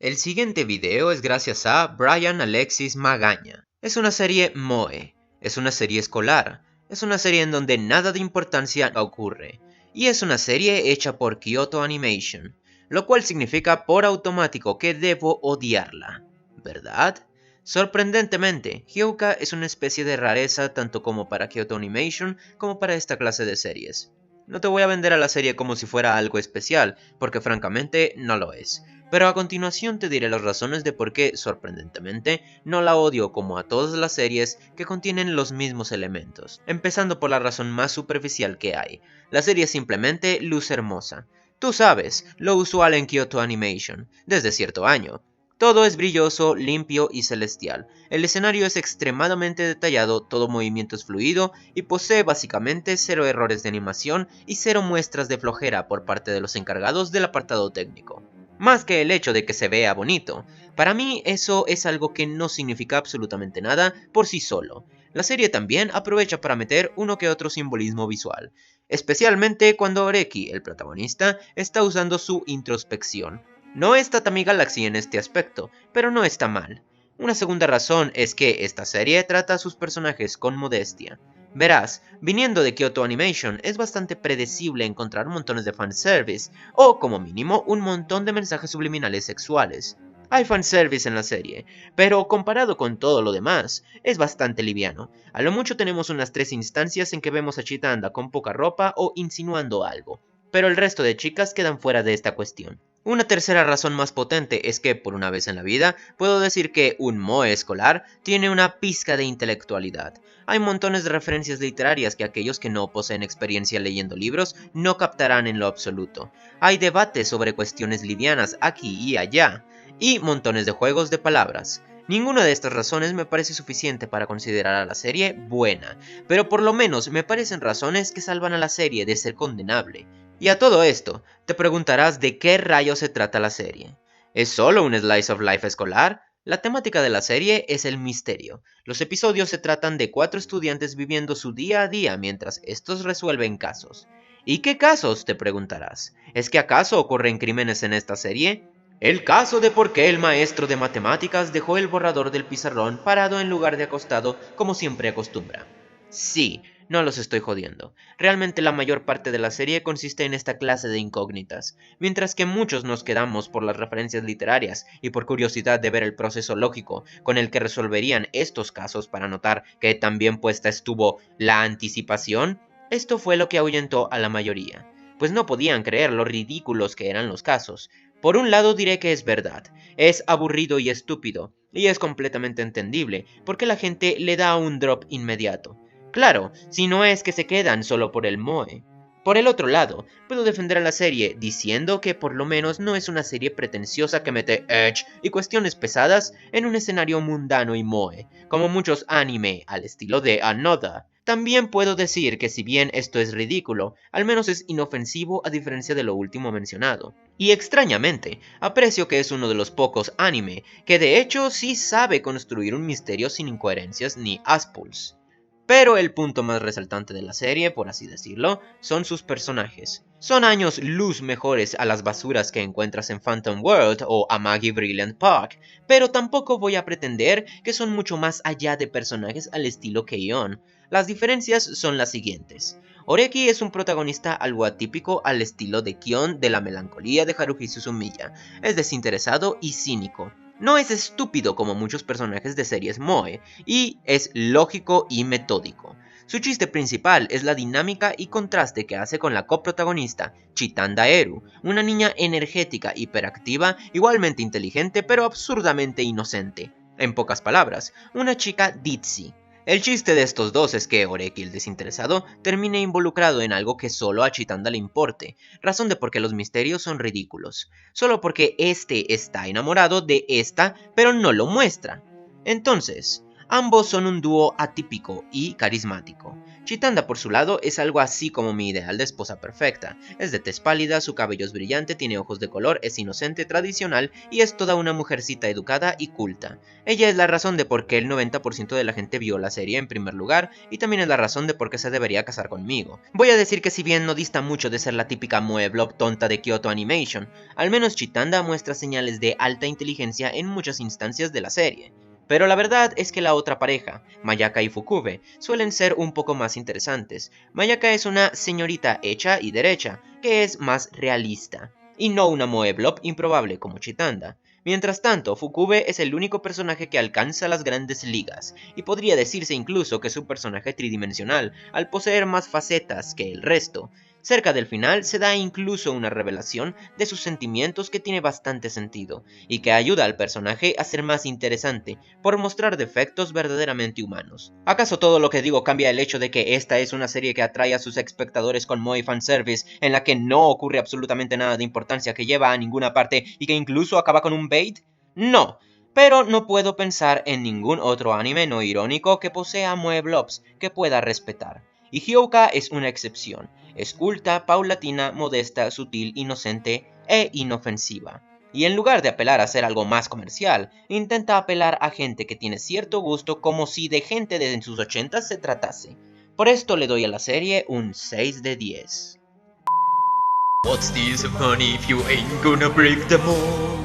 El siguiente video es gracias a Brian Alexis Magaña. Es una serie moe, es una serie escolar, es una serie en donde nada de importancia ocurre, y es una serie hecha por Kyoto Animation, lo cual significa por automático que debo odiarla, ¿verdad? Sorprendentemente, Hyouka es una especie de rareza tanto como para Kyoto Animation como para esta clase de series. No te voy a vender a la serie como si fuera algo especial, porque francamente no lo es. Pero a continuación te diré las razones de por qué, sorprendentemente, no la odio como a todas las series que contienen los mismos elementos. Empezando por la razón más superficial que hay. La serie simplemente luce hermosa. Tú sabes, lo usual en Kyoto Animation, desde cierto año. Todo es brilloso, limpio y celestial. El escenario es extremadamente detallado, todo movimiento es fluido y posee básicamente cero errores de animación y cero muestras de flojera por parte de los encargados del apartado técnico. Más que el hecho de que se vea bonito, para mí eso es algo que no significa absolutamente nada por sí solo. La serie también aprovecha para meter uno que otro simbolismo visual, especialmente cuando Oreki, el protagonista, está usando su introspección. No es Tatami Galaxy en este aspecto, pero no está mal. Una segunda razón es que esta serie trata a sus personajes con modestia. Verás, viniendo de Kyoto Animation es bastante predecible encontrar montones de fanservice, o como mínimo un montón de mensajes subliminales sexuales. Hay fanservice en la serie, pero comparado con todo lo demás, es bastante liviano. A lo mucho tenemos unas 3 instancias en que vemos a Chitanda con poca ropa o insinuando algo, pero el resto de chicas quedan fuera de esta cuestión. Una tercera razón más potente es que, por una vez en la vida, puedo decir que un moe escolar tiene una pizca de intelectualidad. Hay montones de referencias literarias que aquellos que no poseen experiencia leyendo libros no captarán en lo absoluto. Hay debates sobre cuestiones livianas aquí y allá, y montones de juegos de palabras. Ninguna de estas razones me parece suficiente para considerar a la serie buena, pero por lo menos me parecen razones que salvan a la serie de ser condenable. Y a todo esto, te preguntarás de qué rayos se trata la serie. ¿Es solo un slice of life escolar? La temática de la serie es el misterio. Los episodios se tratan de 4 estudiantes viviendo su día a día mientras estos resuelven casos. ¿Y qué casos?, te preguntarás. ¿Es que acaso ocurren crímenes en esta serie? El caso de por qué el maestro de matemáticas dejó el borrador del pizarrón parado en lugar de acostado como siempre acostumbra. Sí, no los estoy jodiendo. Realmente la mayor parte de la serie consiste en esta clase de incógnitas, mientras que muchos nos quedamos por las referencias literarias y por curiosidad de ver el proceso lógico con el que resolverían estos casos para notar que tan bien puesta estuvo la anticipación. Esto fue lo que ahuyentó a la mayoría, pues no podían creer lo ridículos que eran los casos. Por un lado diré que es verdad, es aburrido y estúpido, y es completamente entendible porque la gente le da un drop inmediato. Claro, si no es que se quedan solo por el moe. Por el otro lado, puedo defender a la serie diciendo que por lo menos no es una serie pretenciosa que mete edge y cuestiones pesadas en un escenario mundano y moe, como muchos anime al estilo de Another. También puedo decir que si bien esto es ridículo, al menos es inofensivo a diferencia de lo último mencionado. Y extrañamente, aprecio que es uno de los pocos anime que de hecho sí sabe construir un misterio sin incoherencias ni aspulls. Pero el punto más resaltante de la serie, por así decirlo, son sus personajes. Son años luz mejores a las basuras que encuentras en Phantom World o Amagi Brilliant Park, pero tampoco voy a pretender que son mucho más allá de personajes al estilo Keion. Las diferencias son las siguientes. Oreki es un protagonista algo atípico al estilo de Kion de la melancolía de Haruhi Suzumiya, es desinteresado y cínico. No es estúpido como muchos personajes de series moe, y es lógico y metódico. Su chiste principal es la dinámica y contraste que hace con la coprotagonista, Chitanda Eru, una niña energética, hiperactiva, igualmente inteligente pero absurdamente inocente. En pocas palabras, una chica ditzy. El chiste de estos dos es que Oreki, el desinteresado, termine involucrado en algo que solo a Chitanda le importe, razón de por qué los misterios son ridículos, solo porque este está enamorado de esta, pero no lo muestra. Entonces, ambos son un dúo atípico y carismático. Chitanda por su lado es algo así como mi ideal de esposa perfecta. Es de tez pálida, su cabello es brillante, tiene ojos de color, es inocente, tradicional y es toda una mujercita educada y culta. Ella es la razón de por qué el 90% de la gente vio la serie en primer lugar y también es la razón de por qué se debería casar conmigo. Voy a decir que si bien no dista mucho de ser la típica moe blob tonta de Kyoto Animation, al menos Chitanda muestra señales de alta inteligencia en muchas instancias de la serie. Pero la verdad es que la otra pareja, Mayaka y Fukube, suelen ser un poco más interesantes. Mayaka es una señorita hecha y derecha, que es más realista, y no una moe blob improbable como Chitanda. Mientras tanto, Fukube es el único personaje que alcanza las grandes ligas, y podría decirse incluso que es un personaje tridimensional, al poseer más facetas que el resto. Cerca del final se da incluso una revelación de sus sentimientos que tiene bastante sentido, y que ayuda al personaje a ser más interesante, por mostrar defectos verdaderamente humanos. ¿Acaso todo lo que digo cambia el hecho de que esta es una serie que atrae a sus espectadores con moe fanservice, en la que no ocurre absolutamente nada de importancia que lleva a ninguna parte y que incluso acaba con un bait? No. Pero no puedo pensar en ningún otro anime no irónico que posea moe blobs que pueda respetar. Y Hyouka es una excepción. Es culta, paulatina, modesta, sutil, inocente e inofensiva. Y en lugar de apelar a ser algo más comercial, intenta apelar a gente que tiene cierto gusto como si de gente de en sus 80s se tratase. Por esto le doy a la serie un 6 de 10. What's this money if you ain't gonna break the mold?